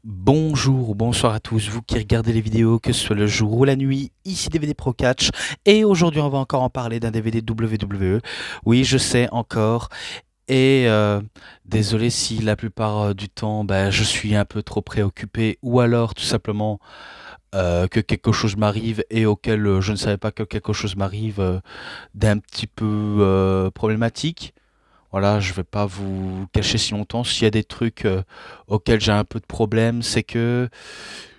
Bonjour ou bonsoir à tous, vous qui regardez les vidéos, que ce soit le jour ou la nuit, ici DVD Pro Catch, et aujourd'hui on va encore en parler d'un DVD WWE. Oui, je sais encore, et désolé si la plupart du temps je suis un peu trop préoccupé, ou alors tout simplement que quelque chose m'arrive et auquel je ne savais pas que quelque chose m'arrive d'un petit peu problématique. Voilà, je vais pas vous cacher si longtemps. S'il y a des trucs auxquels j'ai un peu de problème, c'est que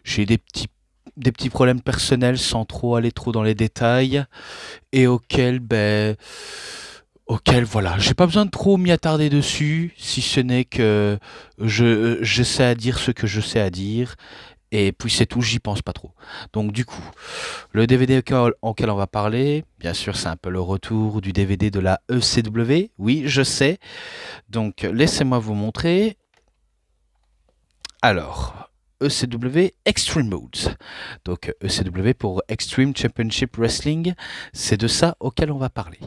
j'ai des petits problèmes personnels sans trop aller trop dans les détails et auxquels voilà, j'ai pas besoin de trop m'y attarder dessus, si ce n'est que je sais à dire ce que je sais à dire et puis c'est tout, j'y pense pas trop. Donc du coup, le DVD auquel on va parler, bien sûr, c'est un peu le retour du DVD de la ECW. Oui, je sais. Donc, laissez-moi vous montrer. Alors, ECW Extreme Modes. Donc, ECW pour Extreme Championship Wrestling, c'est de ça auquel on va parler.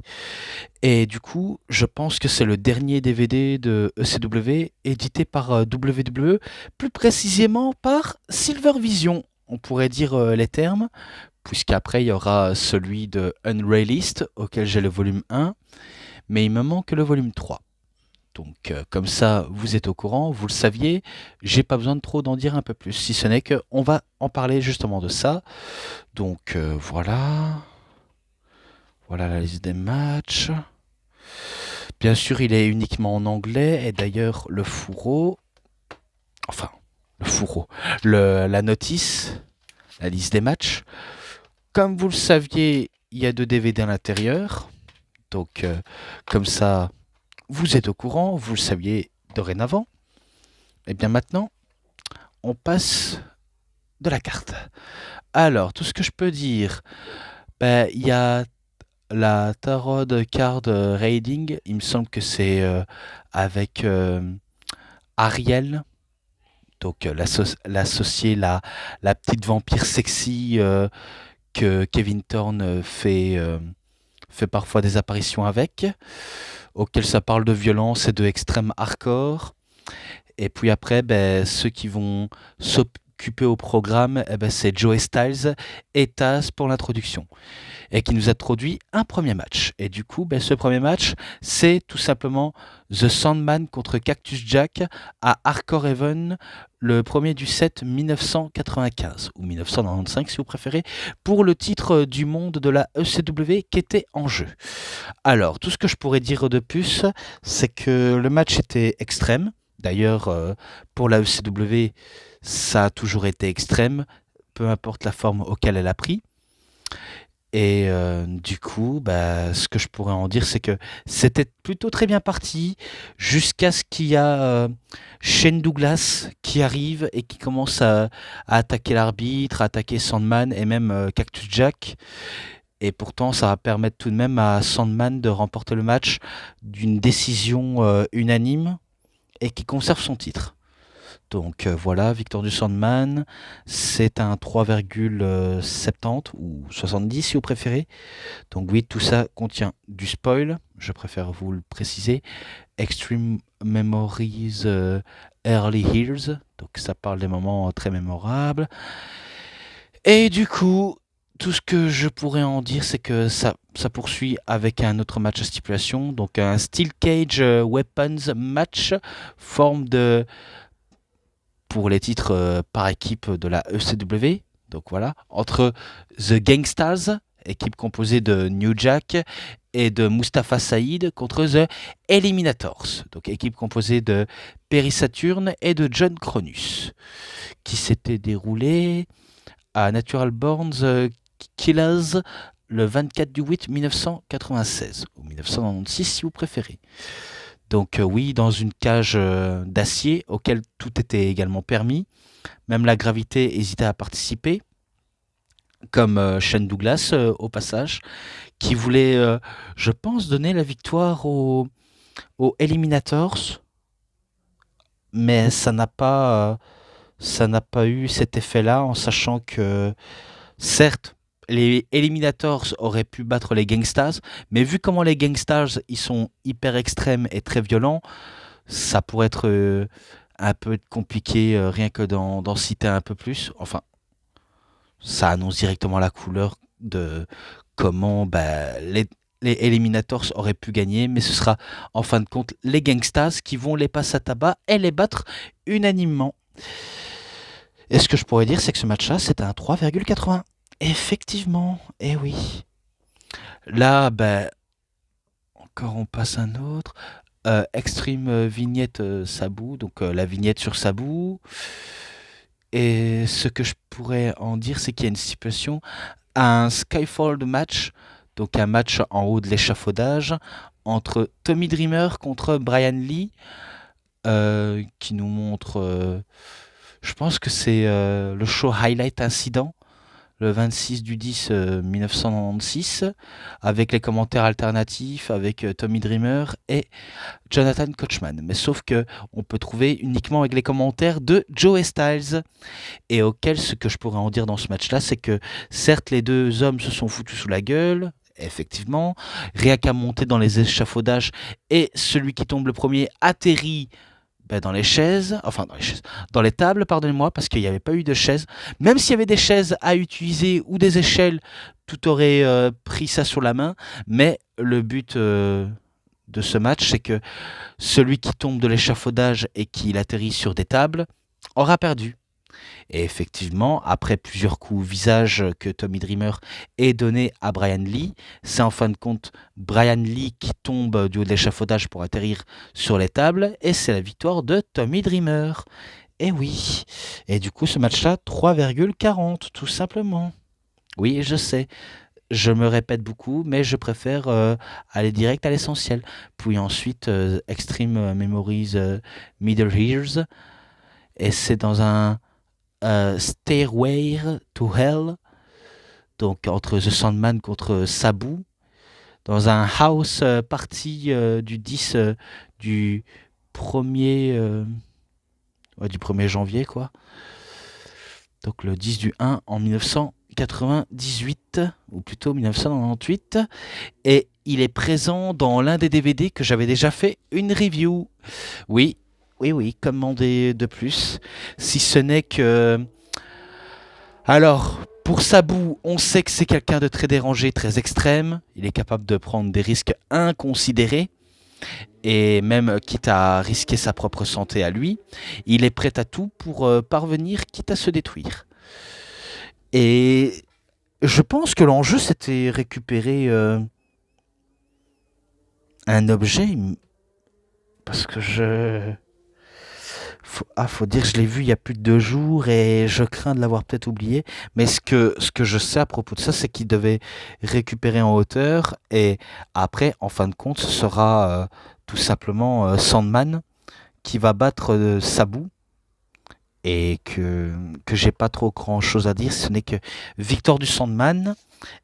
Et du coup, je pense que c'est le dernier DVD de ECW édité par WWE, plus précisément par Silver Vision. On pourrait dire les termes, puisqu'après il y aura celui de Unreleased, auquel j'ai le volume 1, mais il me manque le volume 3. Donc comme ça, vous êtes au courant, vous le saviez, j'ai pas besoin de trop d'en dire un peu plus, si ce n'est qu'on va en parler justement de ça. Donc voilà la liste des matchs. Bien sûr, il est uniquement en anglais, et d'ailleurs enfin le fourreau, la notice, la liste des matchs. Comme vous le saviez, il y a 2 DVD à l'intérieur, donc comme ça, vous êtes au courant, vous le saviez dorénavant. Et bien maintenant, on passe de la carte. Alors, tout ce que je peux dire, il y a la Tarot Card Raiding. Il me semble que c'est avec Ariel, donc l'associée, la petite vampire sexy que Kevin Thorne fait parfois des apparitions avec, auquel ça parle de violence et de extrême hardcore. Et puis après, ceux qui vont s'occuper au programme, c'est Joey Styles et Taz pour l'introduction. Et qui nous introduit un premier match. Et du coup, ce premier match, c'est tout simplement The Sandman contre Cactus Jack à Hardcore Heaven, le premier du set 1995, ou 1995 si vous préférez, pour le titre du monde de la ECW qui était en jeu. Alors, tout ce que je pourrais dire de plus, c'est que le match était extrême. D'ailleurs, pour la ECW, ça a toujours été extrême, peu importe la forme auquel elle a pris. Et du coup, ce que je pourrais en dire, c'est que c'était plutôt très bien parti jusqu'à ce qu'il y a Shane Douglas qui arrive et qui commence à attaquer l'arbitre, à attaquer Sandman et même Cactus Jack. Et pourtant, ça va permettre tout de même à Sandman de remporter le match d'une décision unanime et qui conserve son titre. Donc voilà, victoire du Sandman, c'est un 3,70 ou 70 si vous préférez. Donc oui, tout ça contient du spoil, je préfère vous le préciser. Extreme Memories Early Years, donc ça parle des moments très mémorables. Et du coup, tout ce que je pourrais en dire, c'est que ça poursuit avec un autre match à stipulation, donc un Steel Cage Weapons match, forme de pour les titres par équipe de la ECW. Donc voilà, entre The Gangstas, équipe composée de New Jack et de Mustafa Saïd, contre The Eliminators, donc équipe composée de Perry Saturn et de John Cronus, qui s'était déroulé à Natural Born Killers le 24 du 8 1996, ou 1996 si vous préférez. Donc oui, dans une cage d'acier auquel tout était également permis. Même la gravité hésitait à participer, comme Shane Douglas au passage, qui voulait, je pense, donner la victoire aux Eliminators, mais ça n'a pas eu cet effet-là, en sachant que, certes, les Eliminators auraient pu battre les Gangstas, mais vu comment les Gangstas ils sont hyper extrêmes et très violents, ça pourrait être un peu compliqué rien que d'en citer un peu plus. Enfin, ça annonce directement la couleur de comment les Eliminators auraient pu gagner, mais ce sera en fin de compte les Gangstas qui vont les passer à tabac et les battre unanimement. Et ce que je pourrais dire, c'est que ce match-là, c'est un 3,80. Effectivement, eh oui. Là, encore on passe un autre. Extreme vignette Sabu, donc la vignette sur Sabu. Et ce que je pourrais en dire, c'est qu'il y a une situation, un Skyfall match, donc un match en haut de l'échafaudage, entre Tommy Dreamer contre Brian Lee, qui nous montre, je pense que c'est le show Highlight Incident, le 26 du 10 1996, avec les commentaires alternatifs, avec Tommy Dreamer et Jonathan Coachman. Mais sauf que on peut trouver uniquement avec les commentaires de Joey Styles. Et auquel ce que je pourrais en dire dans ce match-là, c'est que certes les deux hommes se sont foutus sous la gueule, effectivement, rien qu'à monter dans les échafaudages, et celui qui tombe le premier atterrit dans les chaises, enfin dans les tables, pardonnez-moi, parce qu'il n'y avait pas eu de chaises. Même s'il y avait des chaises à utiliser ou des échelles, tout aurait pris ça sur la main. Mais le but de ce match, c'est que celui qui tombe de l'échafaudage et qui atterrit sur des tables aura perdu. Et effectivement, après plusieurs coups au visage que Tommy Dreamer ait donné à Brian Lee, c'est en fin de compte Brian Lee qui tombe du haut de l'échafaudage pour atterrir sur les tables, et c'est la victoire de Tommy Dreamer. Et oui, et du coup ce match-là, 3,40 tout simplement. Oui, je sais, je me répète beaucoup, mais je préfère aller direct à l'essentiel. Puis ensuite, Extreme Memories Middle Ears, et c'est dans un Stairway to Hell, donc entre The Sandman contre Sabu, dans un house party du 10 du 1er du 1er janvier quoi. Donc le 10 du 1 en 1998 ou plutôt 1998, et il est présent dans l'un des DVD que j'avais déjà fait une review. Oui, oui, commandez de plus. Si ce n'est que... Alors, pour Sabu, on sait que c'est quelqu'un de très dérangé, très extrême. Il est capable de prendre des risques inconsidérés. Et même quitte à risquer sa propre santé à lui, il est prêt à tout pour parvenir, quitte à se détruire. Et je pense que l'enjeu, c'était récupérer un objet, parce que faut dire que je l'ai vu il y a plus de 2 jours et je crains de l'avoir peut-être oublié. Mais ce que je sais à propos de ça, c'est qu'il devait récupérer en hauteur, et après, en fin de compte, ce sera tout simplement Sandman qui va battre Sabu, et que j'ai pas trop grand chose à dire. Ce n'est que victoire du Sandman.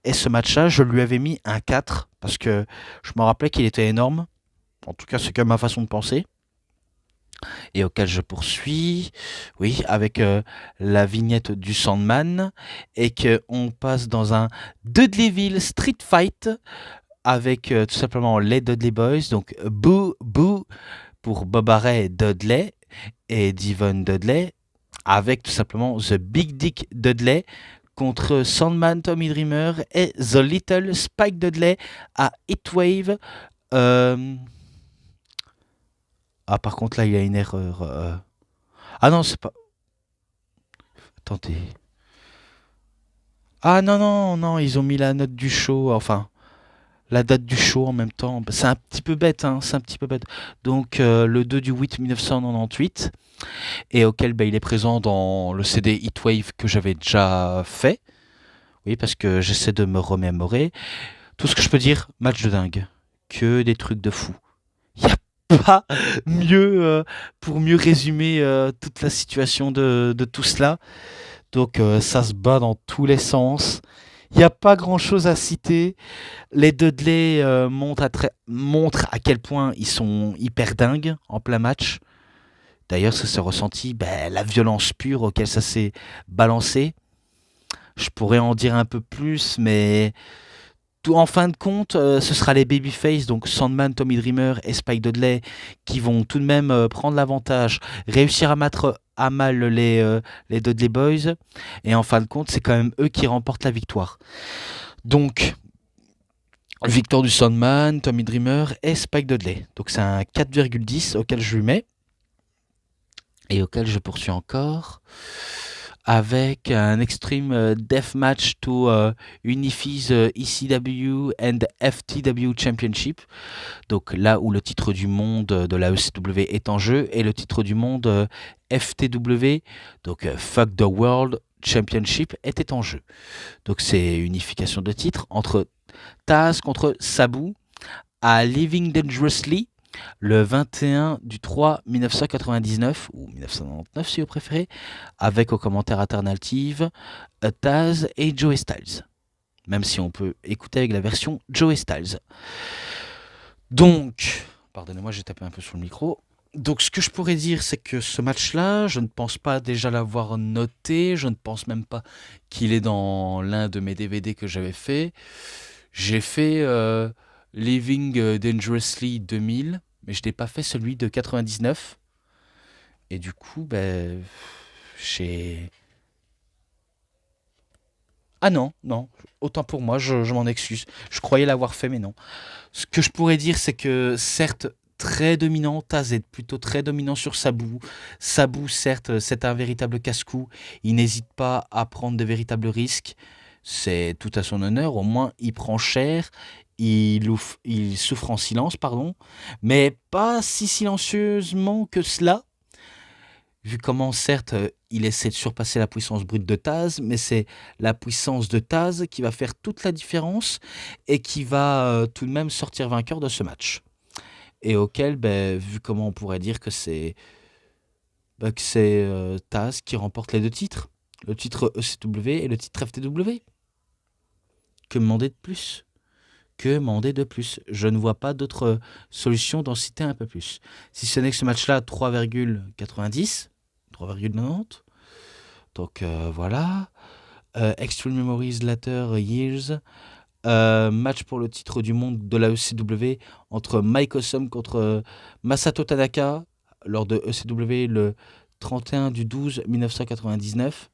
Et ce match-là, je lui avais mis un 4 parce que je me rappelais qu'il était énorme. En tout cas, c'est comme ma façon de penser. Et auquel je poursuis, oui, avec la vignette du Sandman, et qu'on passe dans un Dudleyville Street Fight avec tout simplement les Dudley Boys, donc Boo Boo pour Bob Harray Dudley et Devon Dudley, avec tout simplement The Big Dick Dudley contre Sandman Tommy Dreamer et The Little Spike Dudley à Heatwave. Ah, par contre, là, il y a une erreur. Ah non, c'est pas... Attendez. Ah non, non, non, ils ont mis la note du show, enfin, la date du show en même temps. C'est un petit peu bête, hein, c'est un petit peu bête. Donc, le 2 du 8 1998, et auquel il est présent dans le CD Heatwave que j'avais déjà fait. Oui, parce que j'essaie de me remémorer. Tout ce que je peux dire, match de dingue. Que des trucs de fou. Il n'y a pas mieux pour mieux résumer toute la situation de tout cela. Donc ça se bat dans tous les sens. Il n'y a pas grand-chose à citer. Les Dudley montrent à quel point ils sont hyper dingues en plein match. D'ailleurs, ça s'est ressenti, la violence pure auquel ça s'est balancé. Je pourrais en dire un peu plus, mais En fin de compte, ce sera les babyface, donc Sandman, Tommy Dreamer et Spike Dudley, qui vont tout de même prendre l'avantage, réussir à mettre à mal les Dudley Boys, et en fin de compte, c'est quand même eux qui remportent la victoire. Donc, victoire du Sandman, Tommy Dreamer et Spike Dudley. Donc c'est un 4,10 auquel je lui mets, et auquel je poursuis encore avec un Extreme Deathmatch to unifies ECW and FTW Championship. Donc là où le titre du monde de la ECW est en jeu et le titre du monde FTW, donc Fuck the World Championship, était en jeu. Donc c'est unification de titres entre Taz contre Sabu à Living Dangerously le 21 du 3 1999, ou 1999 si vous préférez, avec au commentaire alternative Taz et Joey Styles. Même si on peut écouter avec la version Joey Styles. Donc, pardonnez-moi, j'ai tapé un peu sur le micro. Donc ce que je pourrais dire, c'est que ce match-là, je ne pense pas déjà l'avoir noté, je ne pense même pas qu'il est dans l'un de mes DVD que j'avais fait. J'ai fait Living Dangerously 2000, mais je n'ai pas fait celui de 99. Et du coup, j'ai... Ah non, non, autant pour moi, je m'en excuse. Je croyais l'avoir fait, mais non. Ce que je pourrais dire, c'est que certes, très dominant, Taz est plutôt très dominant sur Sabu. Sabu, certes, c'est un véritable casse-cou. Il n'hésite pas à prendre de véritables risques. C'est tout à son honneur. Au moins, il prend cher. Il souffre en silence, pardon. Mais pas si silencieusement que cela. Vu comment, certes, il essaie de surpasser la puissance brute de Taz, mais c'est la puissance de Taz qui va faire toute la différence et qui va tout de même sortir vainqueur de ce match. Et auquel, vu comment on pourrait dire que c'est Taz qui remporte les deux titres, le titre ECW et le titre FTW. Que demander de plus? Que demander de plus? Je ne vois pas d'autre solution d'en citer un peu plus. Si ce n'est que ce match-là, 3,90, 3,90. Donc voilà. Extreme Memories Later Years. Match pour le titre du monde de la ECW entre Mike Awesome contre Masato Tanaka lors de ECW le 31 du 12 1999.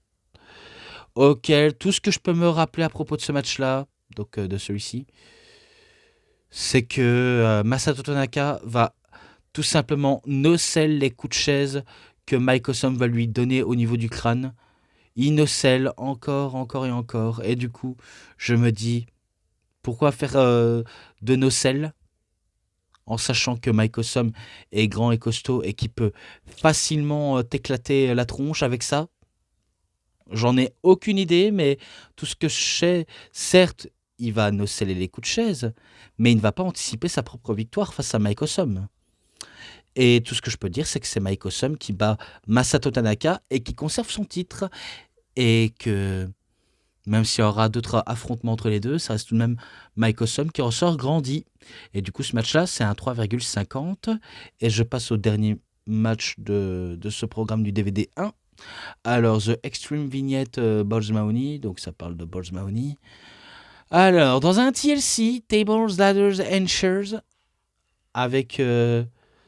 Auquel tout ce que je peux me rappeler à propos de ce match-là, donc de celui-ci, c'est que Masato Tanaka va tout simplement nocelle les coups de chaise que Mike Awesome va lui donner au niveau du crâne. Il nocelle encore, encore et encore. Et du coup, je me dis, pourquoi faire de nocelle en sachant que Mike Awesome est grand et costaud et qui peut facilement t'éclater la tronche avec ça? J'en ai aucune idée, mais tout ce que je sais, certes, il va noceller les coups de chaise, mais il ne va pas anticiper sa propre victoire face à Mike Awesome. Et tout ce que je peux dire, c'est que c'est Mike Awesome qui bat Masato Tanaka et qui conserve son titre. Et que même s'il y aura d'autres affrontements entre les deux, ça reste tout de même Mike Awesome qui ressort grandi. Et du coup, ce match-là, c'est un 3,50. Et je passe au dernier match de ce programme du DVD 1. Alors, The Extreme Vignette Balls Mahoney. Donc, ça parle de Balls Mahoney. Alors, dans un TLC, Tables, Ladders and Chairs, avec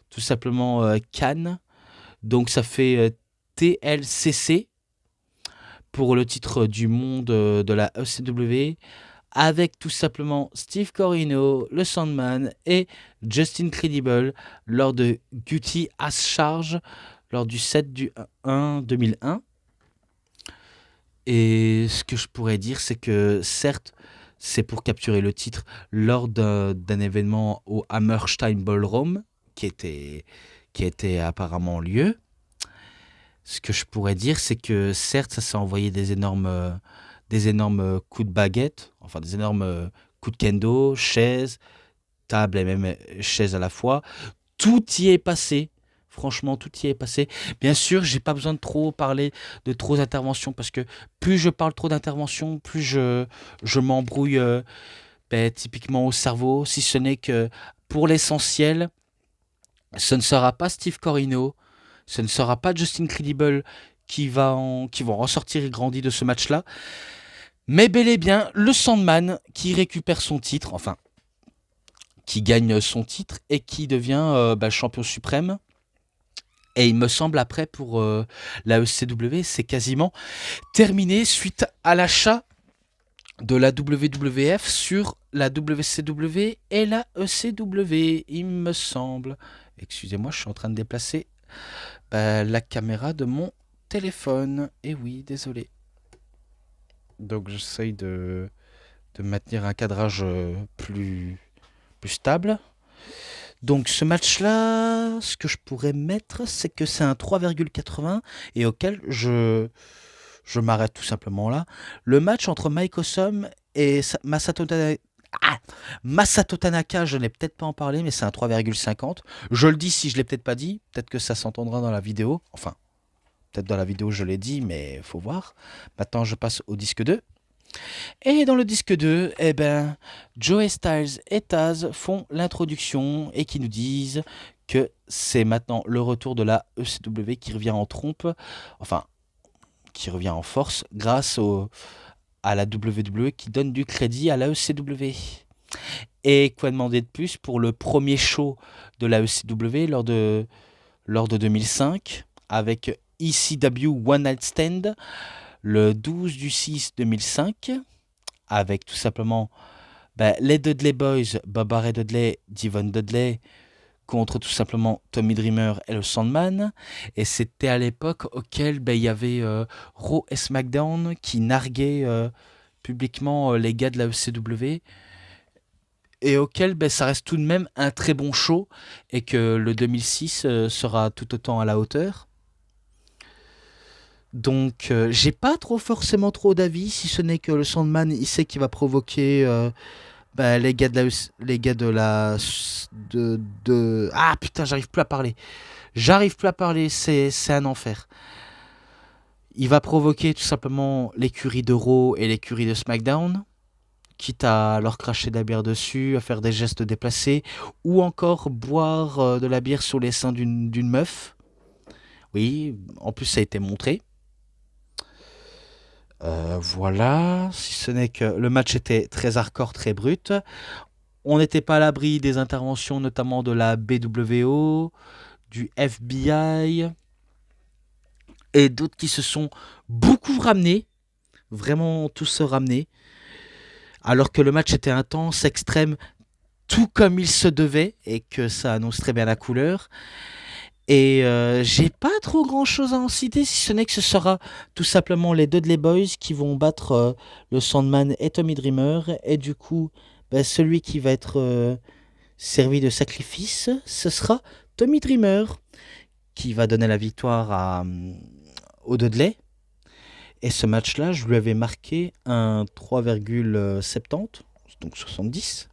tout simplement Cannes. Donc, ça fait TLCC pour le titre du monde de la ECW, avec tout simplement Steve Corino, le Sandman et Justin Credible lors de Guilty as Charged lors du 7 du 1 2001. Et ce que je pourrais dire, c'est que certes, c'est pour capturer le titre lors d'un événement au Hammerstein Ballroom qui était apparemment lieu. Ce que je pourrais dire, c'est que certes, ça s'est envoyé des énormes coups de baguette, enfin des énormes coups de kendo, chaises, table et même chaises à la fois. Tout y est passé. Franchement, tout y est passé. Bien sûr, j'ai pas besoin de trop parler de trop d'interventions parce que plus je parle trop d'interventions, plus je m'embrouille typiquement au cerveau. Si ce n'est que pour l'essentiel, ce ne sera pas Steve Corino, ce ne sera pas Justin Credible qui vont ressortir grandi de ce match-là. Mais bel et bien, le Sandman qui récupère son titre, enfin, qui gagne son titre et qui devient champion suprême. Et il me semble après pour la ECW, c'est quasiment terminé suite à l'achat de la WWF sur la WCW et la ECW, il me semble. Excusez-moi, je suis en train de déplacer la caméra de mon téléphone. Et oui, désolé. Donc j'essaye de maintenir un cadrage plus stable. Donc ce match-là, ce que je pourrais mettre, c'est que c'est un 3,80 et auquel je m'arrête tout simplement là. Le match entre Mike Awesome et Masato Tanaka, je n'ai peut-être pas en parlé, mais c'est un 3,50. Je le dis si je ne l'ai peut-être pas dit, peut-être que ça s'entendra dans la vidéo. Enfin, peut-être dans la vidéo je l'ai dit, mais faut voir. Maintenant je passe au disque 2. Et dans le disque 2, eh ben, Joey Styles et Taz font l'introduction et qui nous disent que c'est maintenant le retour de la ECW qui revient en trompe, enfin, qui revient en force grâce à la WWE qui donne du crédit à la ECW. Et quoi demander de plus pour le premier show de la ECW lors de 2005 avec ECW One Night Stand le 12 du 6 2005 avec tout simplement les Dudley Boys, Bubba Ray Dudley, Devon Dudley, contre tout simplement Tommy Dreamer et le Sandman. Et c'était à l'époque auquel il y avait Raw et SmackDown qui narguaient publiquement les gars de la ECW. Et auquel ça reste tout de même un très bon show et que le 2006 sera tout autant à la hauteur. Donc j'ai pas forcément trop d'avis, si ce n'est que le Sandman il sait qu'il va provoquer les gars de la ah putain, j'arrive plus à parler, c'est un enfer. Il va provoquer tout simplement l'écurie de Raw et l'écurie de SmackDown, quitte à leur cracher de la bière dessus, à faire des gestes déplacés, ou encore boire de la bière sur les seins d'une meuf. Oui, en plus ça a été montré. Voilà, si ce n'est que le match était très hardcore, très brut. On n'était pas à l'abri des interventions notamment de la BWO, du FBI et d'autres qui se sont beaucoup ramenés, vraiment tous se ramener, alors que le match était intense, extrême, tout comme il se devait et que ça annonce très bien la couleur. Et j'ai pas trop grand chose à en citer, si ce n'est que ce sera tout simplement les Dudley Boys qui vont battre le Sandman et Tommy Dreamer. Et du coup, celui qui va être servi de sacrifice, ce sera Tommy Dreamer qui va donner la victoire au Dudley. Et ce match-là, je lui avais marqué un 3,70, donc 70.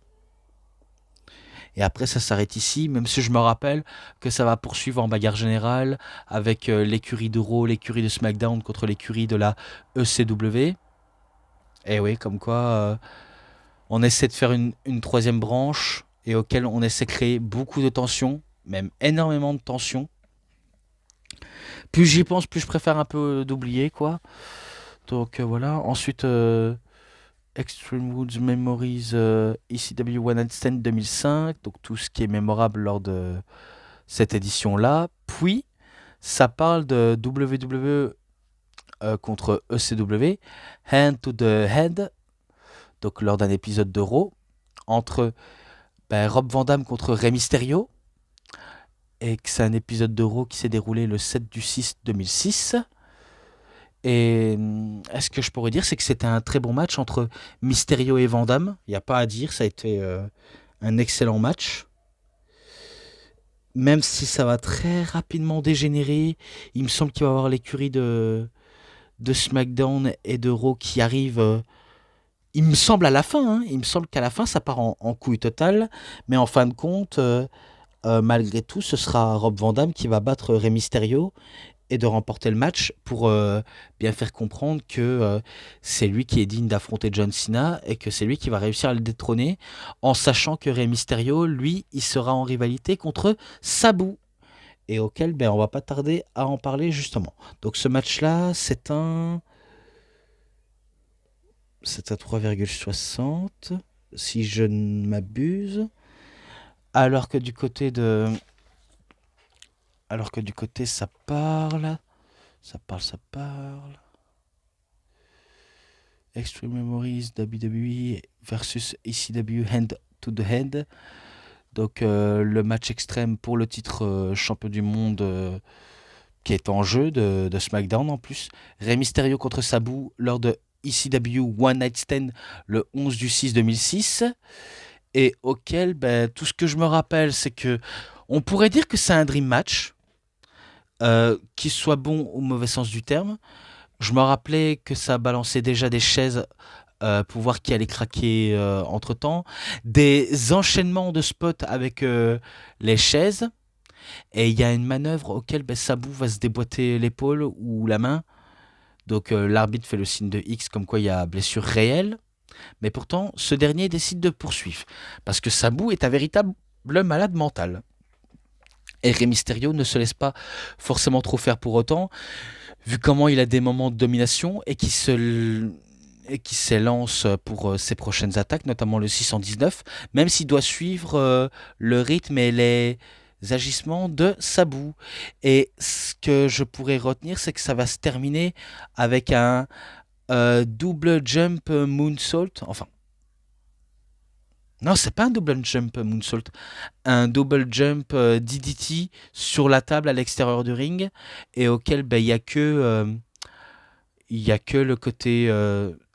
Et après, ça s'arrête ici, même si je me rappelle que ça va poursuivre en bagarre générale avec l'écurie de Raw, l'écurie de SmackDown contre l'écurie de la ECW. Et oui, comme quoi, on essaie de faire une troisième branche et auquel on essaie de créer beaucoup de tensions, même énormément de tensions. Plus j'y pense, plus je préfère un peu d'oublier, quoi. Donc voilà. Ensuite, Extreme Woods Memories ECW One Night Stand 2005, donc tout ce qui est mémorable lors de cette édition-là. Puis, ça parle de WWE contre ECW, Hand to the Head, donc lors d'un épisode de Raw, entre Rob Van Dam contre Rey Mysterio, et que c'est un épisode de Raw qui s'est déroulé le 7 du 6 2006. Et ce que je pourrais dire, c'est que c'était un très bon match entre Mysterio et Van Damme. Il n'y a pas à dire, ça a été un excellent match. Même si ça va très rapidement dégénérer, il me semble qu'il va y avoir l'écurie de SmackDown et de Raw qui arrive. Il me semble à la fin, hein, il me semble qu'à la fin ça part en couille totale. Mais en fin de compte, malgré tout, ce sera Rob Van Dam qui va battre Rey Mysterio et de remporter le match pour bien faire comprendre que c'est lui qui est digne d'affronter John Cena et que c'est lui qui va réussir à le détrôner, en sachant que Rey Mysterio, lui, il sera en rivalité contre Sabu, et auquel on va pas tarder à en parler justement. Donc ce match-là, c'est un C'est à 3,60 si je ne m'abuse. Alors que du côté de. Alors que du côté ça parle. Ça parle. Extreme Memories WWE versus ECW Hand to the Head. Donc le match extrême pour le titre champion du monde qui est en jeu de SmackDown en plus. Rey Mysterio contre Sabu lors de ECW One Night Stand le 11 du 6 2006. Et auquel tout ce que je me rappelle c'est que on pourrait dire que c'est un dream match. Qu'il soit bon au mauvais sens du terme. Je me rappelais que ça balançait déjà des chaises pour voir qui allait craquer entre temps. Des enchaînements de spots avec les chaises. Et il y a une manœuvre auquel Sabu va se déboîter l'épaule ou la main. Donc l'arbitre fait le signe de X comme quoi il y a blessure réelle. Mais pourtant, ce dernier décide de poursuivre. Parce que Sabu est un véritable malade mental. Et Rey Mysterio ne se laisse pas forcément trop faire pour autant, vu comment il a des moments de domination et qui s'élance pour ses prochaines attaques, notamment le 619, même s'il doit suivre le rythme et les agissements de Sabu. Et ce que je pourrais retenir, c'est que ça va se terminer avec un double jump moonsault. Enfin, non, c'est pas un double jump moonsault. Un double jump DDT sur la table à l'extérieur du ring et auquel il n'y a que le côté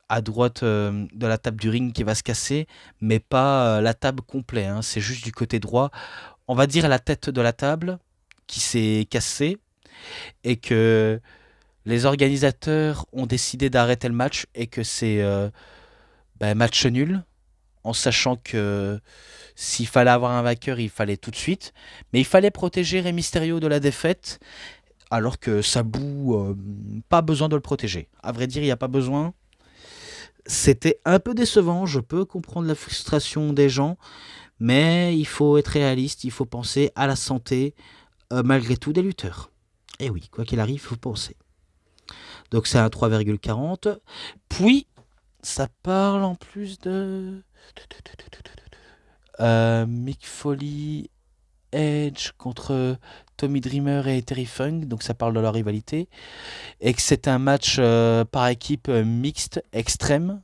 à droite de la table du ring qui va se casser, mais pas la table complète. Hein. C'est juste du côté droit. On va dire la tête de la table qui s'est cassée et que les organisateurs ont décidé d'arrêter le match et que c'est match nul, en sachant que s'il fallait avoir un vainqueur, il fallait tout de suite. Mais il fallait protéger Rey Mysterio de la défaite, alors que Sabu, pas besoin de le protéger. À vrai dire, il n'y a pas besoin. C'était un peu décevant, je peux comprendre la frustration des gens, mais il faut être réaliste, il faut penser à la santé, malgré tout, des lutteurs. Et oui, quoi qu'il arrive, il faut penser. Donc c'est un 3,40. Puis, ça parle en plus de... Mick Foley, Edge contre Tommy Dreamer et Terry Funk, donc ça parle de leur rivalité, et que c'est un match par équipe mixte extrême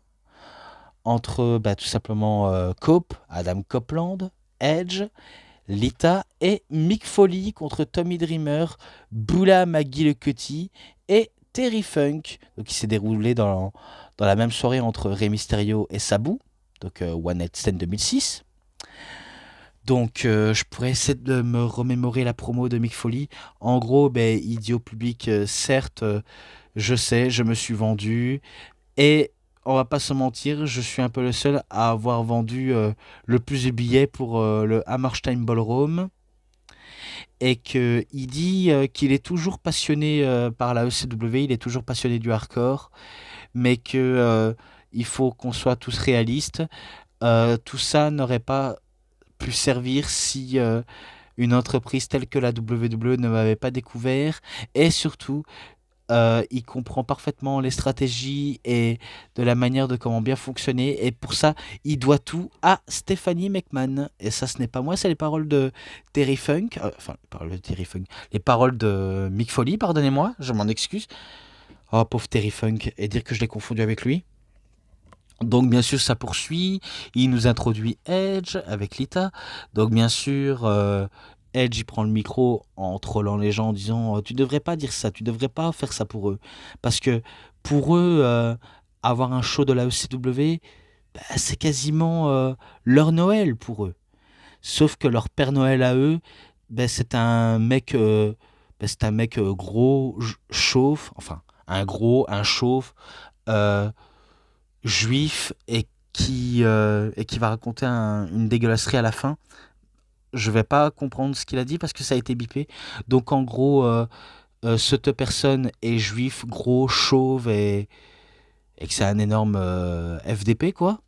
entre tout simplement Cope, Adam Copeland, Edge, Lita et Mick Foley contre Tommy Dreamer, Bula McGillicuddy et Terry Funk, donc qui s'est déroulé dans la même soirée entre Rey Mysterio et Sabu, donc One Night Stand 2006. Donc je pourrais essayer de me remémorer la promo de Mick Foley. En gros, il dit au public, certes, je sais, je me suis vendu. Et on va pas se mentir, je suis un peu le seul à avoir vendu le plus de billets pour le Hammerstein Ballroom. Et qu'il dit qu'il est toujours passionné par la ECW, il est toujours passionné du hardcore. Mais que il faut qu'on soit tous réalistes. Tout ça n'aurait pas pu servir si une entreprise telle que la WWE ne m'avait pas découvert. Et surtout, il comprend parfaitement les stratégies et de la manière de comment bien fonctionner. Et pour ça, il doit tout à Stephanie McMahon. Et ça, ce n'est pas moi, c'est les paroles de Terry Funk. Enfin, les paroles de Terry Funk. Les paroles de Mick Foley, pardonnez-moi, je m'en excuse. Oh, pauvre Terry Funk. Et dire que je l'ai confondu avec lui. Donc bien sûr ça poursuit, il nous introduit Edge avec Lita, donc bien sûr Edge il prend le micro en trollant les gens en disant tu devrais pas dire ça, tu devrais pas faire ça pour eux, parce que pour eux avoir un show de la ECW c'est quasiment leur Noël pour eux, sauf que leur Père Noël à eux c'est un mec gros chauve, enfin un chauve euh, juif et qui va raconter une dégueulasserie à la fin. Je vais pas comprendre ce qu'il a dit parce que ça a été bipé. Donc en gros, cette personne est juif, gros, chauve et que c'est un énorme FDP quoi.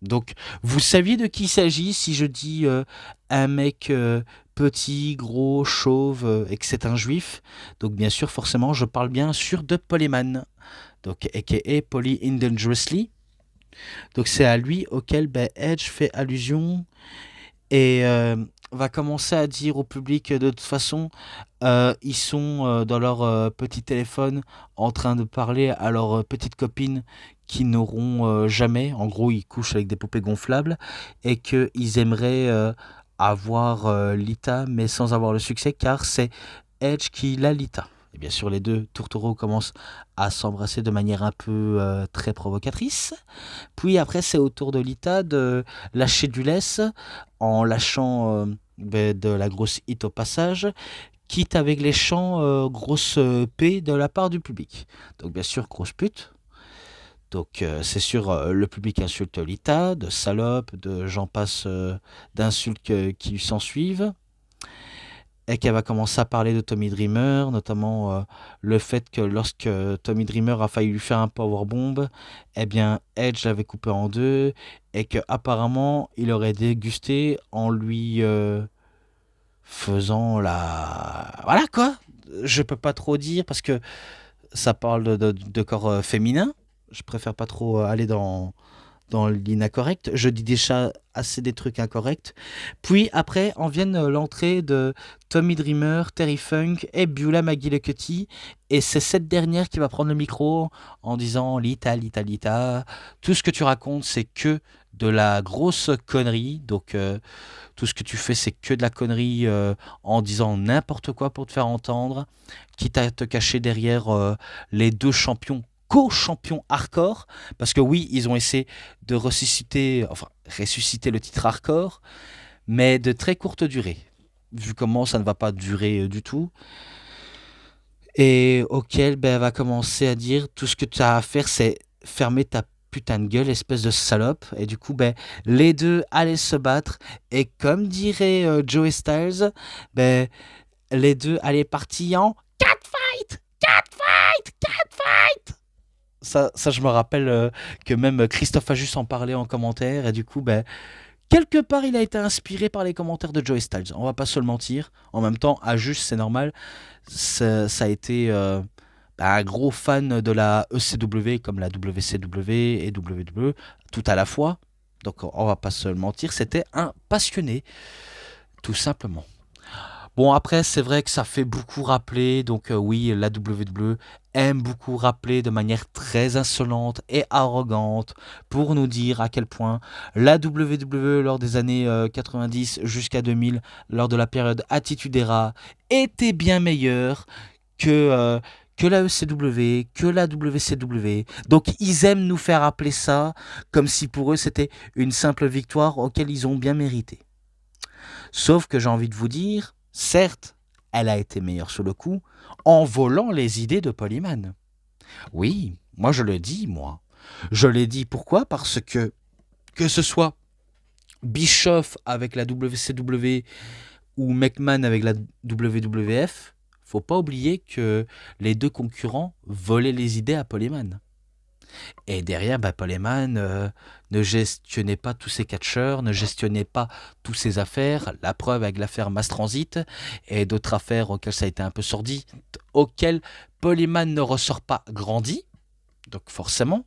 Donc vous saviez de qui il s'agit si je dis un mec petit, gros, chauve et que c'est un juif. Donc bien sûr, forcément, je parle bien sûr de Paul Heyman. donc a.k.a. Polly in Dangerously. Donc c'est à lui auquel Edge fait allusion et va commencer à dire au public de toute façon, ils sont dans leur petit téléphone en train de parler à leur petite copine qui n'auront jamais. En gros, ils couchent avec des poupées gonflables et qu'ils aimeraient avoir Lita, mais sans avoir le succès, car c'est Edge qui l'a Lita. Et bien sûr, les deux tourtereaux commencent à s'embrasser de manière un peu très provocatrice. Puis après, c'est au tour de Lita de lâcher du lest en lâchant de la grosse hit au passage, quitte avec les chants grosse P de la part du public. Donc bien sûr, grosse pute. Donc c'est sûr, le public insulte Lita, de salope, de j'en passe d'insultes qui lui s'ensuivent. Et qu'elle va commencer à parler de Tommy Dreamer, notamment le fait que lorsque Tommy Dreamer a failli lui faire un powerbomb, eh bien Edge l'avait coupé en deux et que apparemment il aurait dégusté en lui faisant la... Voilà quoi. Je peux pas trop dire parce que ça parle de corps féminin. Je préfère pas trop aller dans l'incorrect. Je dis déjà assez des trucs incorrects. Puis après, en viennent l'entrée de Tommy Dreamer, Terry Funk et Beulah McGillicuddy. Et c'est cette dernière qui va prendre le micro en disant Lita, Lita, Lita. Tout ce que tu racontes, c'est que de la grosse connerie. Donc tout ce que tu fais, c'est que de la connerie en disant n'importe quoi pour te faire entendre. Quitte à te cacher derrière les deux champions co-champions hardcore, parce que oui, ils ont essayé de ressusciter le titre hardcore, mais de très courte durée, vu comment ça ne va pas durer du tout, et auquel elle va commencer à dire tout ce que tu as à faire, c'est fermer ta putain de gueule, espèce de salope, et du coup, les deux allaient se battre, et comme dirait Joey Styles, les deux allaient partir en catfight, catfight, catfight. Ça, je me rappelle que même Christophe a juste en parlé en commentaire. Et du coup, quelque part, il a été inspiré par les commentaires de Joey Styles. On va pas se le mentir. En même temps, à juste, c'est normal. Ça a été un gros fan de la ECW comme la WCW et WWE, tout à la fois. Donc, on va pas se le mentir. C'était un passionné, tout simplement. Bon, après, c'est vrai que ça fait beaucoup rappeler, donc oui, la WWE aime beaucoup rappeler de manière très insolente et arrogante pour nous dire à quel point la WWE, lors des années 90 jusqu'à 2000, lors de la période Attitude Era, était bien meilleure que, euh, que la ECW, que la WCW. Donc ils aiment nous faire rappeler ça comme si pour eux c'était une simple victoire auquel ils ont bien mérité. Sauf que j'ai envie de vous dire, certes, elle a été meilleure sur le coup, en volant les idées de Polyman. Oui, moi je le dis, moi. Je l'ai dit pourquoi? Parce que ce soit Bischoff avec la WCW ou McMahon avec la WWF, faut pas oublier que les deux concurrents volaient les idées à Polyman. Et derrière, Paul Heyman ne gestionnait pas tous ses catcheurs, ne gestionnait pas toutes ses affaires. La preuve avec l'affaire Mass Transit et d'autres affaires auxquelles ça a été un peu sordide, auxquelles Paul Heyman ne ressort pas grandi, donc forcément.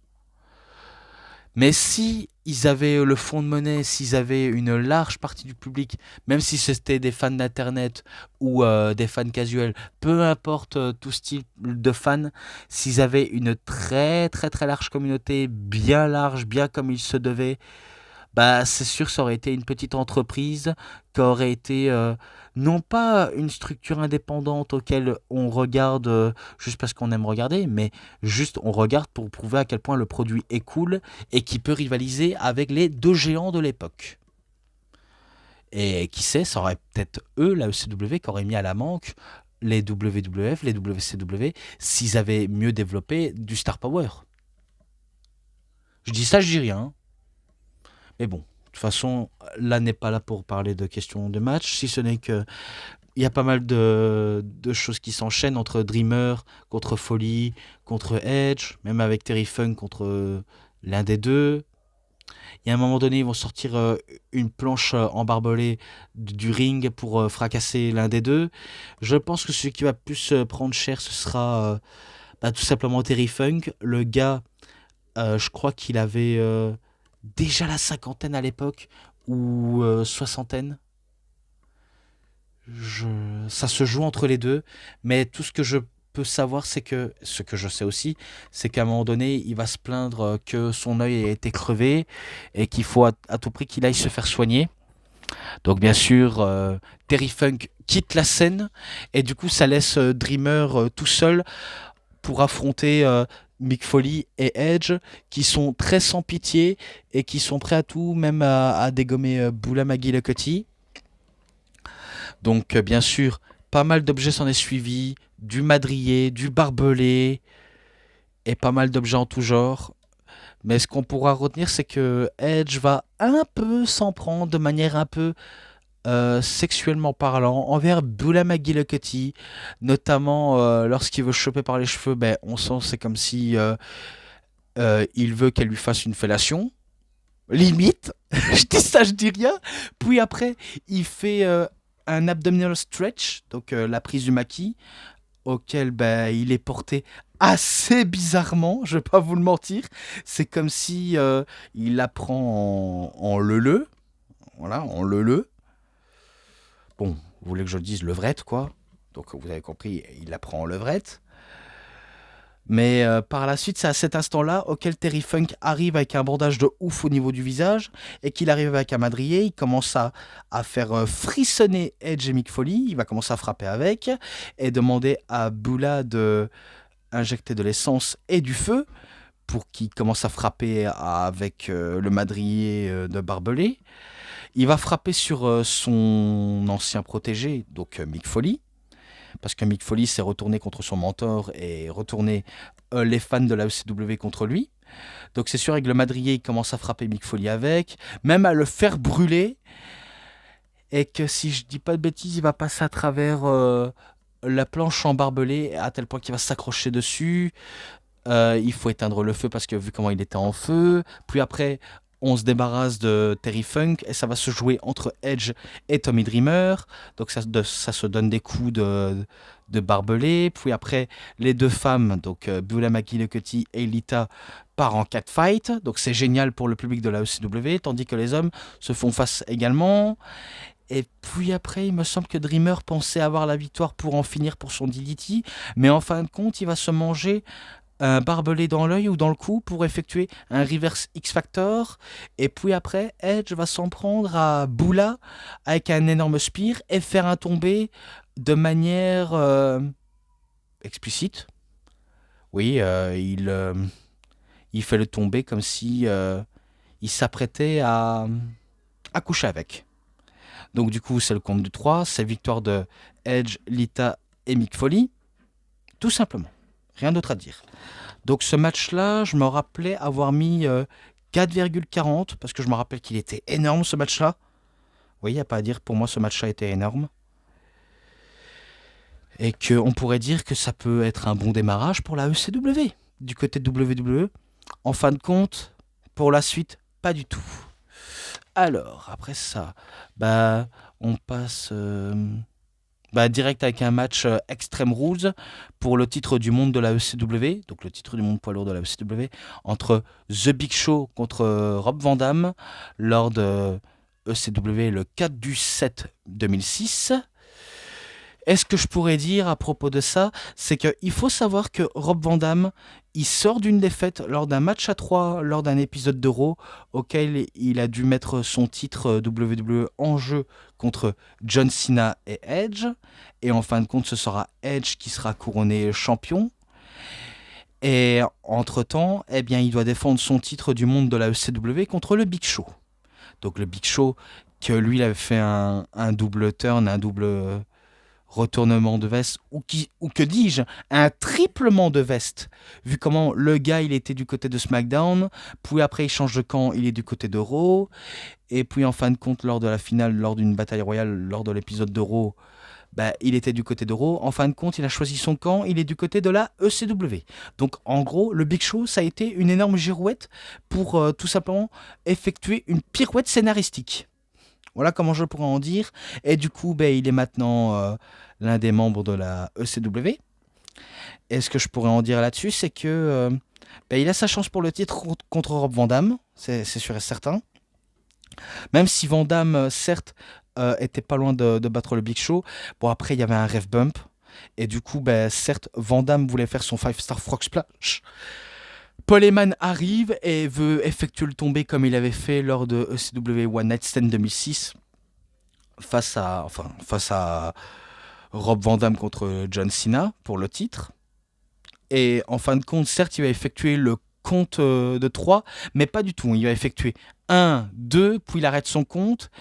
Mais si ils avaient le fonds de monnaie, s'ils avaient une large partie du public, même si c'était des fans d'internet ou des fans casuels, peu importe tout style de fans, s'ils avaient une très très très large communauté, bien large, bien comme il se devait, c'est sûr que ça aurait été une petite entreprise qui aurait été non pas une structure indépendante auquel on regarde juste parce qu'on aime regarder, mais juste on regarde pour prouver à quel point le produit est cool et qui peut rivaliser avec les deux géants de l'époque. Et qui sait, ça aurait peut-être eux, la ECW, qui aurait mis à la manque les WWF, les WCW, s'ils avaient mieux développé du Star Power. Je dis ça, je dis rien. Mais bon, de toute façon, là n'est pas là pour parler de questions de match, si ce n'est que il y a pas mal de choses qui s'enchaînent entre Dreamer contre Foley, contre Edge, même avec Terry Funk contre l'un des deux. Il y a un moment donné, ils vont sortir une planche en barbelé du ring pour fracasser l'un des deux. Je pense que celui qui va plus prendre cher, ce sera Bah, tout simplement Terry Funk, le gars, je crois qu'il avait déjà la cinquantaine à l'époque, ou soixantaine. Ça se joue entre les deux, mais tout ce que je peux savoir, c'est que, ce que je sais aussi, c'est qu'à un moment donné, il va se plaindre que son œil a été crevé et qu'il faut à tout prix qu'il aille se faire soigner. Donc bien sûr, Terry Funk quitte la scène et du coup, ça laisse Dreamer tout seul pour affronter Mick Foley et Edge, qui sont très sans pitié et qui sont prêts à tout, même à dégommer Boula McGillicuddy. Donc, bien sûr, pas mal d'objets s'en est suivi, du madrier, du barbelé, et pas mal d'objets en tout genre. Mais ce qu'on pourra retenir, c'est que Edge va un peu s'en prendre de manière un peu sexuellement parlant envers Bula McGillicuddy, notamment lorsqu'il veut choper par les cheveux. Ben, on sent c'est comme si il veut qu'elle lui fasse une fellation. Limite, je dis ça, je dis rien. Puis après, il fait un abdominal stretch, donc la prise du maquis, auquel ben, il est porté assez bizarrement, je vais pas vous le mentir. C'est comme si il la prend en leu-leu, voilà, en leu-leu. Bon, vous voulez que je le dise levrette, quoi. Donc vous avez compris, il la prend en levrette. Mais par la suite, c'est à cet instant-là auquel Terry Funk arrive avec un bandage de ouf au niveau du visage et qu'il arrive avec un madrier. Il commence à faire frissonner Edge et Mick Foley. Il va commencer à frapper avec et demander à Bula de injecter de l'essence et du feu pour qu'il commence à frapper avec le madrier de barbelé. Il va frapper sur son ancien protégé, donc Mick Foley, parce que Mick Foley s'est retourné contre son mentor et retourné les fans de la ECW contre lui. Donc c'est sûr, avec le madrier, il commence à frapper Mick Foley avec, même à le faire brûler, et que si je dis pas de bêtises, il va passer à travers la planche en barbelé à tel point qu'il va s'accrocher dessus. Il faut éteindre le feu parce que vu comment il était en feu. Puis après, on se débarrasse de Terry Funk et ça va se jouer entre Edge et Tommy Dreamer. Donc ça se donne des coups de barbelé. Puis après, les deux femmes, donc Beulah McGillicuddy et Lita, partent en catfight. Donc c'est génial pour le public de la ECW, tandis que les hommes se font face également. Et puis après, il me semble que Dreamer pensait avoir la victoire pour en finir pour son DDT, mais en fin de compte, il va se manger un barbelé dans l'œil ou dans le cou pour effectuer un reverse X-Factor. Et puis après, Edge va s'en prendre à Bula avec un énorme spear et faire un tombé de manière explicite. Oui, il fait le tomber comme si il s'apprêtait à coucher avec. Donc du coup, c'est le compte du 3, c'est victoire de Edge, Lita et Mick Foley. Tout simplement. Rien d'autre à dire. Donc ce match-là, je me rappelais avoir mis 4,40 parce que je me rappelle qu'il était énorme ce match-là. Oui, il n'y a pas à dire, pour moi ce match-là était énorme. Et qu'on pourrait dire que ça peut être un bon démarrage pour la ECW. Du côté de WWE, en fin de compte, pour la suite, pas du tout. Alors, après ça, bah, on passe direct avec un match Extreme Rules pour le titre du monde de la ECW, donc le titre du monde poids lourd de la ECW, entre The Big Show contre Rob Van Dam lors de ECW le 4 du 7 2006. Et ce que je pourrais dire à propos de ça, c'est qu'il faut savoir que Rob Van Dam, il sort d'une défaite lors d'un match à 3, lors d'un épisode d'Euro, auquel il a dû mettre son titre WWE en jeu contre John Cena et Edge. Et en fin de compte, ce sera Edge qui sera couronné champion. Et entre-temps, eh bien, il doit défendre son titre du monde de la ECW contre le Big Show. Donc le Big Show, que lui, il avait fait un double turn, un double retournement de veste, ou que dis-je, un triplement de veste, vu comment le gars il était du côté de SmackDown, puis après il change de camp, il est du côté de Raw, et puis en fin de compte lors de la finale, lors d'une bataille royale, lors de l'épisode de Raw, bah, il était du côté de Raw, en fin de compte il a choisi son camp, il est du côté de la ECW. Donc en gros, le Big Show ça a été une énorme girouette pour tout simplement effectuer une pirouette scénaristique. Voilà comment je pourrais en dire. Et du coup, il est maintenant l'un des membres de la ECW. Et ce que je pourrais en dire là-dessus, c'est que il a sa chance pour le titre contre Rob Van Dam, c'est sûr et certain. Même si Van Damme, certes, était pas loin de battre le Big Show. Bon, après, il y avait un ref bump. Et du coup, certes, Van Damme voulait faire son 5-star frog splash. Paul Heyman arrive et veut effectuer le tombé comme il avait fait lors de ECW One Night Stand 2006 face à Rob Van Damme contre John Cena pour le titre. Et en fin de compte, certes, il va effectuer le compte de 3, mais pas du tout. Il va effectuer un, 2, puis il arrête son compte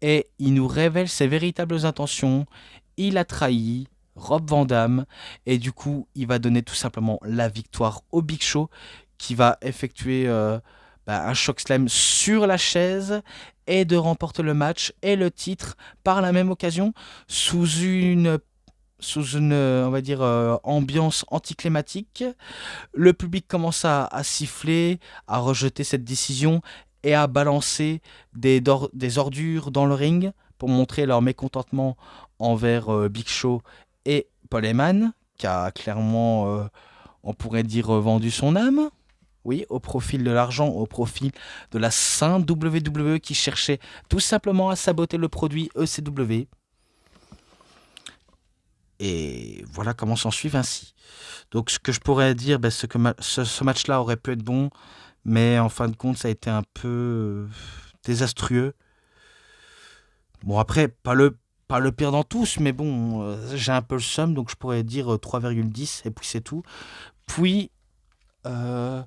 et il nous révèle ses véritables intentions. Il a trahi Rob Van Dam et du coup, il va donner tout simplement la victoire au Big Show qui va effectuer un chokeslam sur la chaise et de remporter le match et le titre par la même occasion sous une on va dire, ambiance anticlimatique. Le public commence à siffler, à rejeter cette décision et à balancer des ordures dans le ring pour montrer leur mécontentement envers Big Show et Paul Heyman, qui a clairement, on pourrait dire, vendu son âme. Oui, au profit de l'argent, au profit de la sainte WWE qui cherchait tout simplement à saboter le produit ECW. Et voilà comment s'en suivent ainsi. Donc ce que je pourrais dire, c'est que ce match-là aurait pu être bon, mais en fin de compte, ça a été un peu désastreux. Bon, après, pas le pire dans tous, mais bon, j'ai un peu le seum, donc je pourrais dire 3,10, et puis c'est tout. Puis, euh,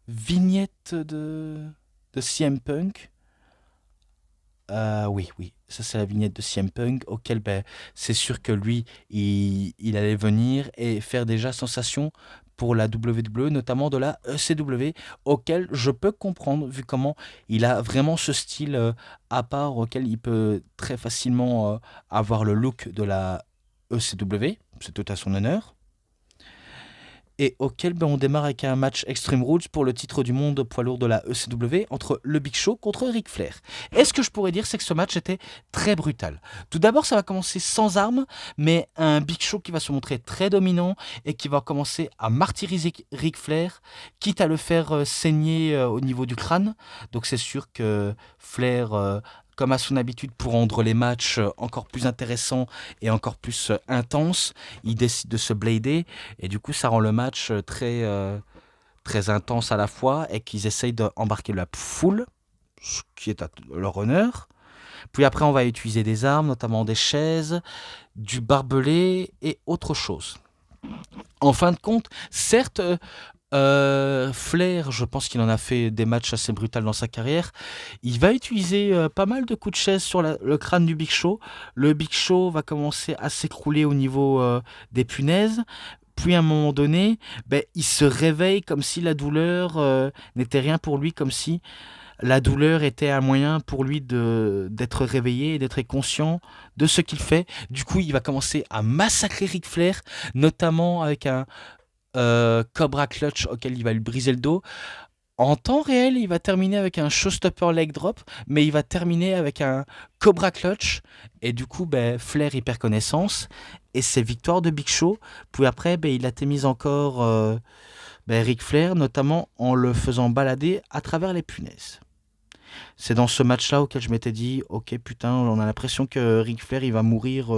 vignette de CM Punk. Oui, oui, ça c'est la vignette de CM Punk, auquel c'est sûr que lui, il allait venir et faire déjà sensation pour la WWE, notamment de la ECW, auquel je peux comprendre, vu comment il a vraiment ce style à part, auquel il peut très facilement avoir le look de la ECW, c'est tout à son honneur et auquel on démarre avec un match Extreme Rules pour le titre du monde poids lourd de la ECW entre le Big Show contre Ric Flair. Et ce que je pourrais dire, c'est que ce match était très brutal. Tout d'abord, ça va commencer sans armes, mais un Big Show qui va se montrer très dominant et qui va commencer à martyriser Ric Flair, quitte à le faire saigner au niveau du crâne. Donc c'est sûr que Flair comme à son habitude pour rendre les matchs encore plus intéressants et encore plus intenses, il décide de se blader et du coup ça rend le match très intense à la fois et qu'ils essayent d'embarquer la foule, ce qui est à leur honneur. Puis après on va utiliser des armes, notamment des chaises, du barbelé et autre chose. En fin de compte, certes, Flair, je pense qu'il en a fait des matchs assez brutals dans sa carrière. Il va utiliser pas mal de coups de chaise sur le crâne du Big Show. Le Big Show va commencer à s'écrouler au niveau des punaises. Puis à un moment donné, il se réveille comme si la douleur n'était rien pour lui, comme si la douleur était un moyen pour lui d'être réveillé et d'être conscient de ce qu'il fait. Du coup, il va commencer à massacrer Ric Flair, notamment avec un Cobra Clutch auquel il va lui briser le dos. En temps réel, il va terminer avec un Showstopper Leg Drop, mais il va terminer avec un Cobra Clutch. Et du coup, Flair y perd connaissance. Et c'est victoire de Big Show. Puis après, il a mis encore Ric Flair, notamment en le faisant balader à travers les punaises. C'est dans ce match-là auquel je m'étais dit, ok putain, on a l'impression que Ric Flair il va mourir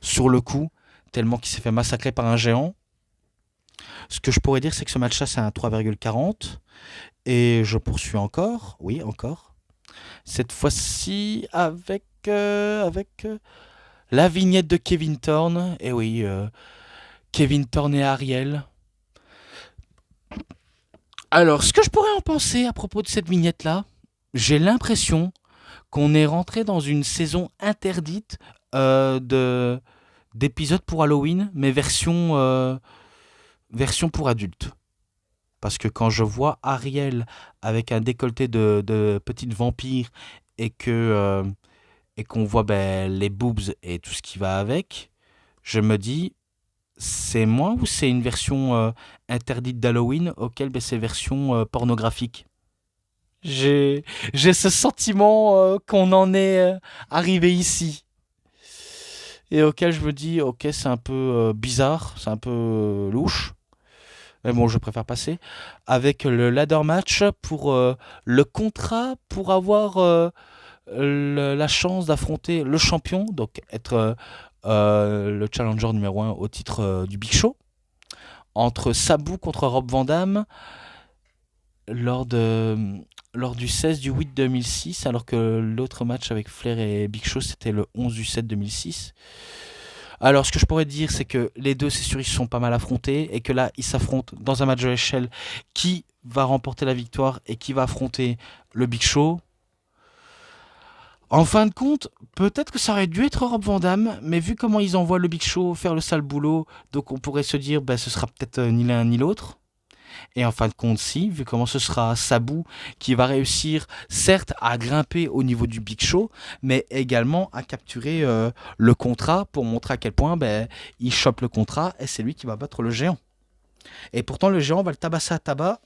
sur le coup, tellement qu'il s'est fait massacrer par un géant. Ce que je pourrais dire, c'est que ce match-là, c'est un 3,40. Et je poursuis encore, oui, encore. Cette fois-ci avec la vignette de Kevin Thorne. Et oui, Kevin Thorne et Ariel. Alors, ce que je pourrais en penser à propos de cette vignette-là, j'ai l'impression qu'on est rentré dans une saison interdite d'épisodes pour Halloween, mais version pour adultes. Parce que quand je vois Ariel avec un décolleté de petite vampire et qu'on voit les boobs et tout ce qui va avec, je me dis, c'est moi ou c'est une version interdite d'Halloween auquel c'est version pornographique. J'ai ce sentiment qu'on en est arrivé ici. Et auquel je me dis, ok, c'est un peu bizarre, c'est un peu louche. mais bon, je préfère passer, avec le ladder match pour le contrat pour avoir la chance d'affronter le champion, donc être le challenger numéro un au titre du Big Show, entre Sabu contre Rob Van Dam lors, de, lors du 16 du 8 2006, alors que l'autre match avec Flair et Big Show c'était le 11 du 7 2006. Alors, ce que je pourrais te dire, c'est que les deux, c'est sûr, ils se sont pas mal affrontés et que là, ils s'affrontent dans un match de l'échelle qui va remporter la victoire et qui va affronter le Big Show. En fin de compte, peut-être que ça aurait dû être Rob Van Dam, mais vu comment ils envoient le Big Show faire le sale boulot, donc on pourrait se dire, bah, ce sera peut-être ni l'un ni l'autre. Et en fin de compte, si, vu comment ce sera Sabu qui va réussir, certes, à grimper au niveau du Big Show, mais également à capturer le contrat pour montrer à quel point ben, il chope le contrat et c'est lui qui va battre le géant. Et pourtant, le géant va le tabasser à tabac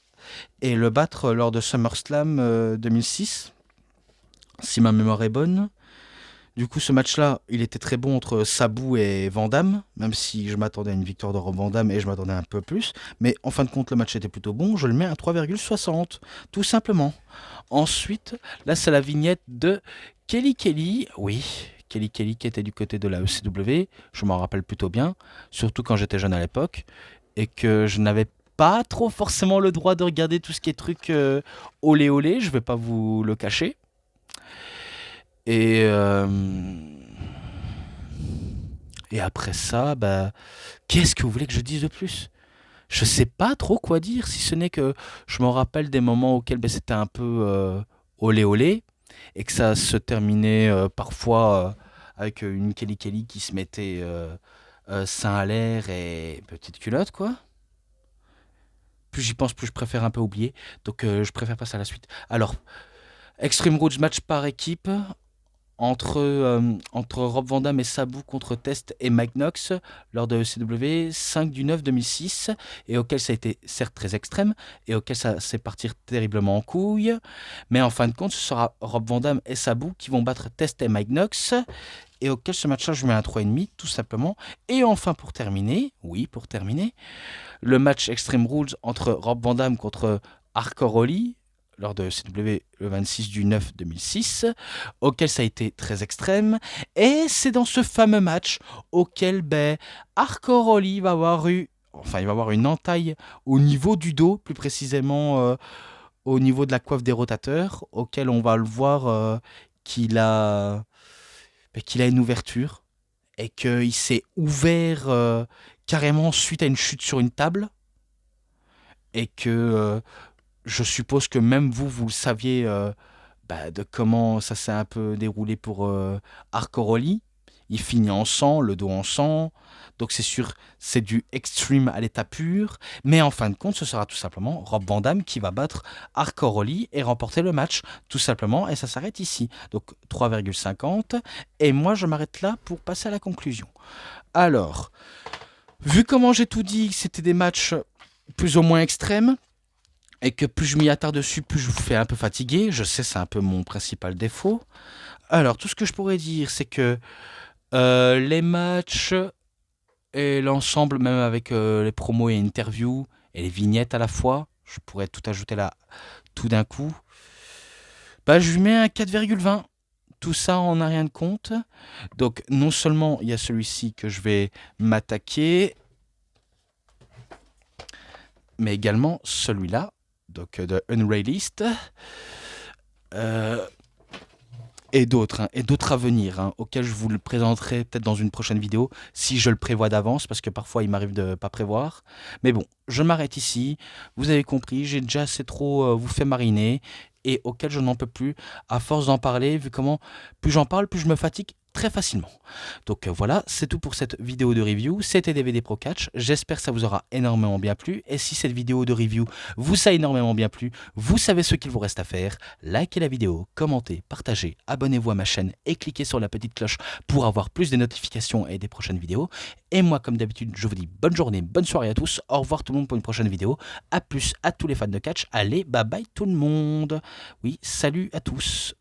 et le battre lors de SummerSlam 2006, si ma mémoire est bonne. Du coup, ce match-là, il était très bon entre Sabu et Van Damme, même si je m'attendais à une victoire de Rob Van Damme et je m'attendais un peu plus. Mais en fin de compte, le match était plutôt bon. Je le mets à 3,60, tout simplement. Ensuite, là, c'est la vignette de Kelly Kelly. Oui, Kelly Kelly qui était du côté de la ECW. Je m'en rappelle plutôt bien, surtout quand j'étais jeune à l'époque et que je n'avais pas trop forcément le droit de regarder tout ce qui est truc olé olé, je vais pas vous le cacher. Et, euh, et après ça, bah, qu'est-ce que vous voulez que je dise de plus? Je sais pas trop quoi dire, si ce n'est que je me rappelle des moments auxquels bah, c'était un peu olé olé, et que ça se terminait parfois avec une Kelly Kelly qui se mettait sein à l'air et petite culotte, quoi. Plus j'y pense, plus je préfère un peu oublier. Donc je préfère passer à la suite. Alors, Extreme Rules match par équipe entre Rob Van Dam et Sabu contre Test et Mike Knox lors de ECW 5 du 9 2006 et auquel ça a été certes très extrême et auquel ça s'est parti terriblement en couille, mais en fin de compte ce sera Rob Van Dam et Sabu qui vont battre Test et Mike Knox et auquel ce match-là je mets un 3,5 tout simplement. Et enfin pour terminer, oui pour terminer, le match Extreme Rules entre Rob Van Dam contre Hardcore Holly lors de CW le 26 du 9 2006, auquel ça a été très extrême. Et c'est dans ce fameux match auquel ben, Hardcore Holly va avoir eu, enfin il va avoir une entaille au niveau du dos, plus précisément au niveau de la coiffe des rotateurs, auquel on va le voir qu'il a, qu'il a une ouverture et qu'il s'est ouvert carrément suite à une chute sur une table et que je suppose que même vous, vous le saviez bah, de comment ça s'est un peu déroulé pour Hardcore Holly. Il finit en sang, le dos en sang. Donc c'est sûr, c'est du extreme à l'état pur. Mais en fin de compte, ce sera tout simplement Rob Van Dam qui va battre Hardcore Holly et remporter le match, tout simplement. Et ça s'arrête ici. Donc 3,50. Et moi, je m'arrête là pour passer à la conclusion. Alors, vu comment j'ai tout dit, c'était des matchs plus ou moins extrêmes et que plus je m'y attarde dessus, plus je vous fais un peu fatiguer. Je sais, c'est un peu mon principal défaut. Alors, tout ce que je pourrais dire, c'est que les matchs et l'ensemble, même avec les promos et interviews et les vignettes à la fois, je pourrais tout ajouter là tout d'un coup. Bah, je lui mets un 4,20. Tout ça en a rien de compte. Donc, non seulement il y a celui-ci que je vais m'attaquer, mais également celui-là, donc de Unreleased, et d'autres, et d'autres à venir, auxquels je vous le présenterai peut-être dans une prochaine vidéo, si je le prévois d'avance, parce que parfois il m'arrive de ne pas prévoir. Mais bon, je m'arrête ici, vous avez compris, j'ai déjà assez trop vous fait mariner, et auquel je n'en peux plus, à force d'en parler, vu comment plus j'en parle, plus je me fatigue très facilement. Donc voilà, c'est tout pour cette vidéo de review. C'était DVD Pro Catch. J'espère que ça vous aura énormément bien plu. Et si cette vidéo de review vous a énormément bien plu, vous savez ce qu'il vous reste à faire. Likez la vidéo, commentez, partagez, abonnez-vous à ma chaîne et cliquez sur la petite cloche pour avoir plus de notifications et des prochaines vidéos. Et moi, comme d'habitude, je vous dis bonne journée, bonne soirée à tous. Au revoir tout le monde pour une prochaine vidéo. A plus à tous les fans de catch. Allez, bye bye tout le monde. Oui, salut à tous.